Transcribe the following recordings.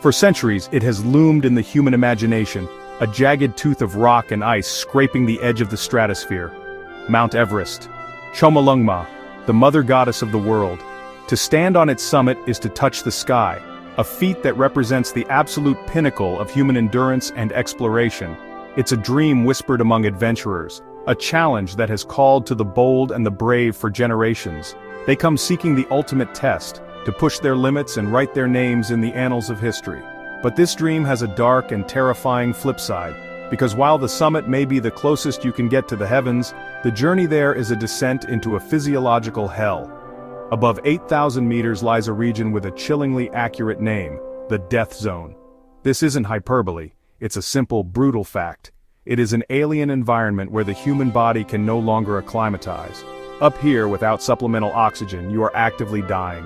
For centuries, it has loomed in the human imagination, a jagged tooth of rock and ice scraping the edge of the stratosphere. Mount Everest. Chomolungma, the mother goddess of the world. To stand on its summit is to touch the sky, a feat that represents the absolute pinnacle of human endurance and exploration. It's a dream whispered among adventurers, a challenge that has called to the bold and the brave for generations. They come seeking the ultimate test, to push their limits and write their names in the annals of history. But this dream has a dark and terrifying flip side, because while the summit may be the closest you can get to the heavens, the journey there is a descent into a physiological hell. Above 8,000 meters lies a region with a chillingly accurate name, the Death Zone. This isn't hyperbole, it's a simple, brutal fact. It is an alien environment where the human body can no longer acclimatize. Up here, without supplemental oxygen, you are actively dying.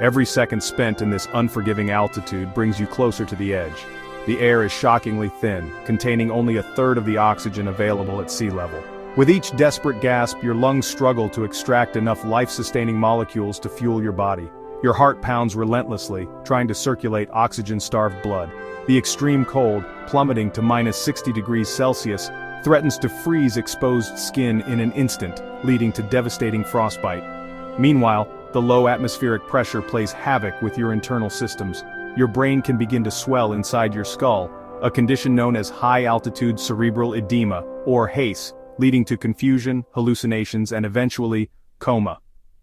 Every second spent in this unforgiving altitude brings you closer to the edge. The air is shockingly thin, containing only a third of the oxygen available at sea level. With each desperate gasp, your lungs struggle to extract enough life-sustaining molecules to fuel your body. Your heart pounds relentlessly, trying to circulate oxygen-starved blood. The extreme cold, plummeting to -60 degrees Celsius, threatens to freeze exposed skin in an instant, leading to devastating frostbite. Meanwhile, the low atmospheric pressure plays havoc with your internal systems. Your brain can begin to swell inside your skull, a condition known as high-altitude cerebral edema, or HACE, leading to confusion, hallucinations, and eventually, coma.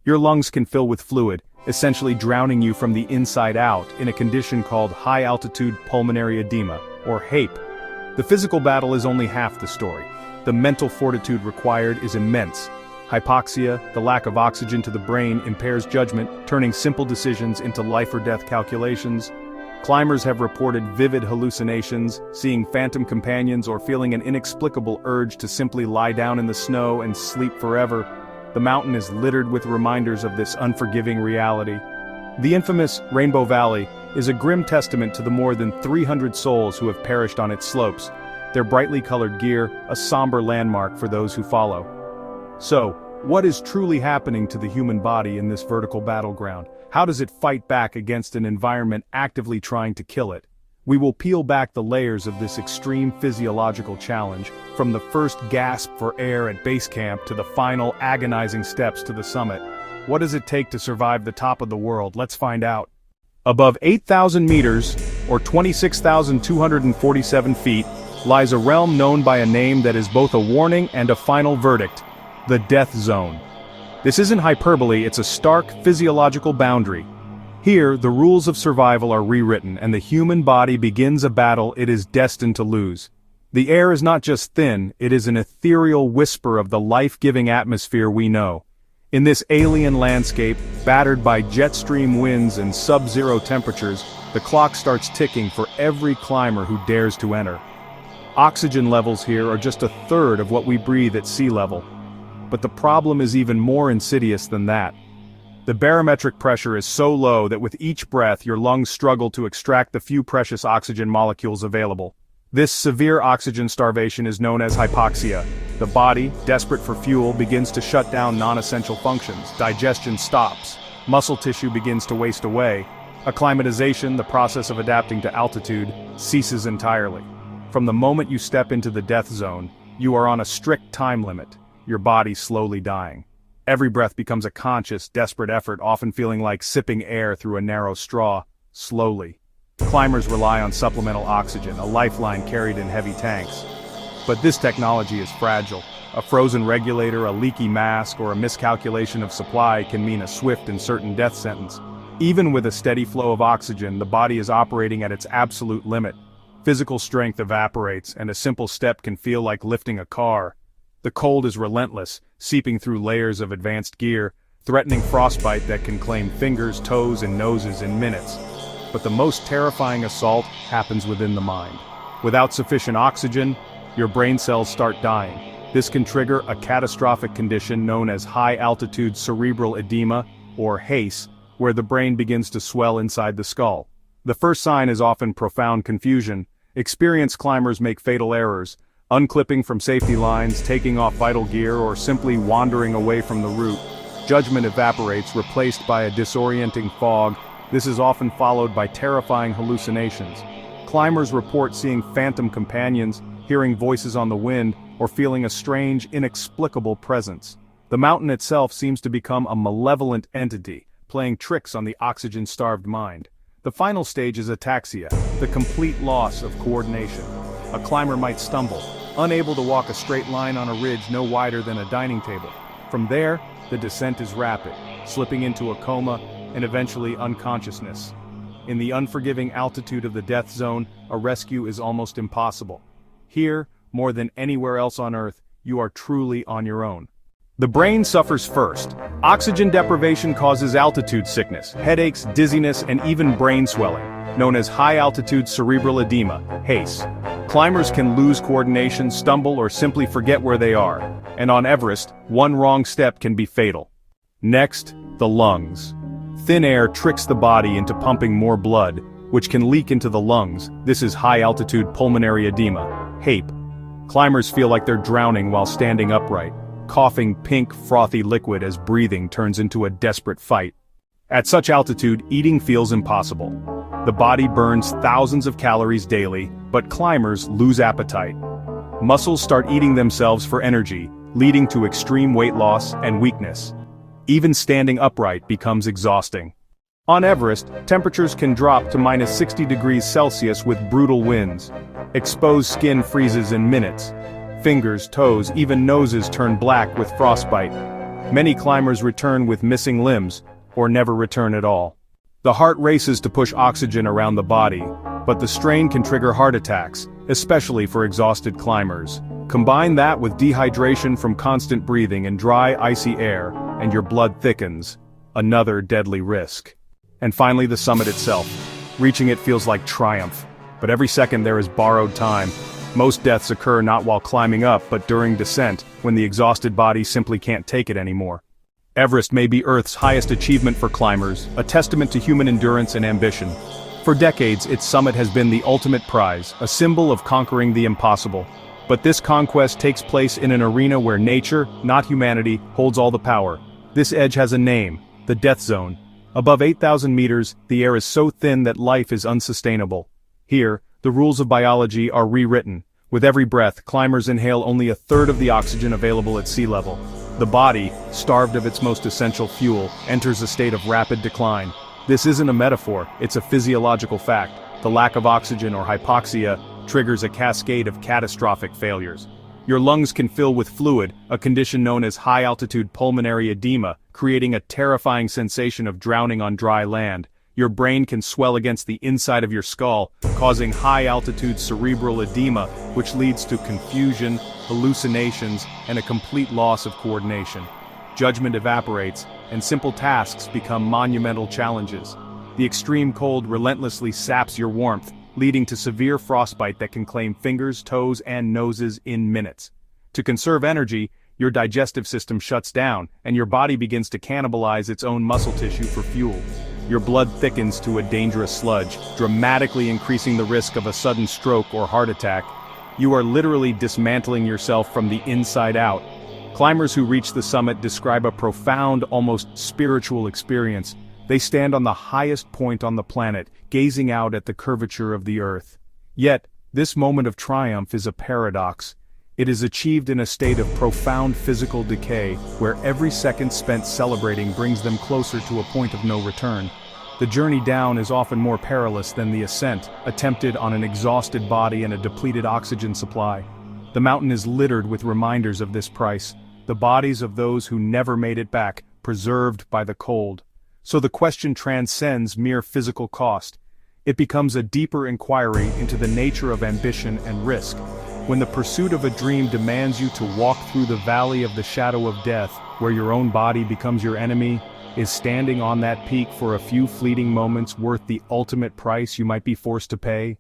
Your lungs can fill with fluid, essentially drowning you from the inside out in a condition called high-altitude pulmonary edema, or HAPE. The physical battle is only half the story. The mental fortitude required is immense. Hypoxia, the lack of oxygen to the brain, impairs judgment, turning simple decisions into life-or-death calculations. Climbers have reported vivid hallucinations, seeing phantom companions or feeling an inexplicable urge to simply lie down in the snow and sleep forever. The mountain is littered with reminders of this unforgiving reality. The infamous Rainbow Valley is a grim testament to the more than 300 souls who have perished on its slopes, their brightly colored gear a somber landmark for those who follow. So, what is truly happening to the human body in this vertical battleground? How does it fight back against an environment actively trying to kill it? We will peel back the layers of this extreme physiological challenge, from the first gasp for air at base camp to the final agonizing steps to the summit. What does it take to survive the top of the world? Let's find out. Above 8,000 meters, or 26,247 feet, lies a realm known by a name that is both a warning and a final verdict: the Death Zone. This isn't hyperbole, it's a stark physiological boundary. Here, the rules of survival are rewritten and the human body begins a battle it is destined to lose. The air is not just thin, it is an ethereal whisper of the life-giving atmosphere we know. In this alien landscape, battered by jet stream winds and sub-zero temperatures, the clock starts ticking for every climber who dares to enter. Oxygen levels here are just a third of what we breathe at sea level. But the problem is even more insidious than that. The barometric pressure is so low that with each breath your lungs struggle to extract the few precious oxygen molecules available. This severe oxygen starvation is known as hypoxia. The body, desperate for fuel, begins to shut down non-essential functions. Digestion stops. Muscle tissue begins to waste away. Acclimatization, the process of adapting to altitude, ceases entirely. From the moment you step into the death zone, you are on a strict time limit, your body slowly dying. Every breath becomes a conscious, desperate effort, often feeling like sipping air through a narrow straw, slowly. Climbers rely on supplemental oxygen, a lifeline carried in heavy tanks. But this technology is fragile. A frozen regulator, a leaky mask, or a miscalculation of supply can mean a swift and certain death sentence. Even with a steady flow of oxygen, the body is operating at its absolute limit. Physical strength evaporates, and a simple step can feel like lifting a car. The cold is relentless, seeping through layers of advanced gear, threatening frostbite that can claim fingers, toes, and noses in minutes. But the most terrifying assault happens within the mind. Without sufficient oxygen, your brain cells start dying. This can trigger a catastrophic condition known as high-altitude cerebral edema, or HACE, where the brain begins to swell inside the skull. The first sign is often profound confusion. Experienced climbers make fatal errors, unclipping from safety lines, taking off vital gear, or simply wandering away from the route. Judgment evaporates, replaced by a disorienting fog, This is often followed by terrifying hallucinations. Climbers report seeing phantom companions, hearing voices on the wind, or feeling a strange, inexplicable presence. The mountain itself seems to become a malevolent entity, playing tricks on the oxygen-starved mind. The final stage is ataxia, the complete loss of coordination. A climber might stumble, unable to walk a straight line on a ridge no wider than a dining table. From there, the descent is rapid, slipping into a coma and eventually unconsciousness. In the unforgiving altitude of the death zone, a rescue is almost impossible. Here, more than anywhere else on Earth, you are truly on your own. The brain suffers first. Oxygen deprivation causes altitude sickness, headaches, dizziness, and even brain swelling, known as high-altitude cerebral edema, HACE. Climbers can lose coordination, stumble, or simply forget where they are. And on Everest, one wrong step can be fatal. Next, the lungs. Thin air tricks the body into pumping more blood, which can leak into the lungs. This is high-altitude pulmonary edema, HAPE. Climbers feel like they're drowning while standing upright, coughing pink, frothy liquid as breathing turns into a desperate fight. At such altitude, eating feels impossible. The body burns thousands of calories daily, but climbers lose appetite. Muscles start eating themselves for energy, leading to extreme weight loss and weakness. Even standing upright becomes exhausting. On Everest, temperatures can drop to minus 60 degrees Celsius with brutal winds. Exposed skin freezes in minutes. Fingers, toes, even noses turn black with frostbite. Many climbers return with missing limbs, or never return at all. The heart races to push oxygen around the body, but the strain can trigger heart attacks, especially for exhausted climbers. Combine that with dehydration from constant breathing and dry, icy air, and your blood thickens. Another deadly risk. And finally, the summit itself. Reaching it feels like triumph, but every second there is borrowed time. Most deaths occur not while climbing up, but during descent, when the exhausted body simply can't take it anymore. Everest may be Earth's highest achievement for climbers, a testament to human endurance and ambition. For decades, its summit has been the ultimate prize, a symbol of conquering the impossible. But this conquest takes place in an arena where nature, not humanity, holds all the power. This edge has a name, the death zone. Above 8,000 meters, the air is so thin that life is unsustainable. Here, the rules of biology are rewritten. With every breath, climbers inhale only a third of the oxygen available at sea level. The body, starved of its most essential fuel, enters a state of rapid decline. This isn't a metaphor, it's a physiological fact. The lack of oxygen or hypoxia triggers a cascade of catastrophic failures. Your lungs can fill with fluid, a condition known as high-altitude pulmonary edema, creating a terrifying sensation of drowning on dry land. Your brain can swell against the inside of your skull, causing high-altitude cerebral edema, which leads to confusion, hallucinations, and a complete loss of coordination. Judgment evaporates, and simple tasks become monumental challenges. The extreme cold relentlessly saps your warmth, leading to severe frostbite that can claim fingers, toes, and noses in minutes. To conserve energy, your digestive system shuts down, and your body begins to cannibalize its own muscle tissue for fuel. Your blood thickens to a dangerous sludge, dramatically increasing the risk of a sudden stroke or heart attack. You are literally dismantling yourself from the inside out. Climbers who reach the summit describe a profound, almost spiritual experience. They stand on the highest point on the planet, gazing out at the curvature of the earth. Yet, this moment of triumph is a paradox. It is achieved in a state of profound physical decay, where every second spent celebrating brings them closer to a point of no return. The journey down is often more perilous than the ascent, attempted on an exhausted body and a depleted oxygen supply. The mountain is littered with reminders of this price, the bodies of those who never made it back, preserved by the cold. So the question transcends mere physical cost. It becomes a deeper inquiry into the nature of ambition and risk. When the pursuit of a dream demands you to walk through the valley of the shadow of death, where your own body becomes your enemy, is standing on that peak for a few fleeting moments worth the ultimate price you might be forced to pay?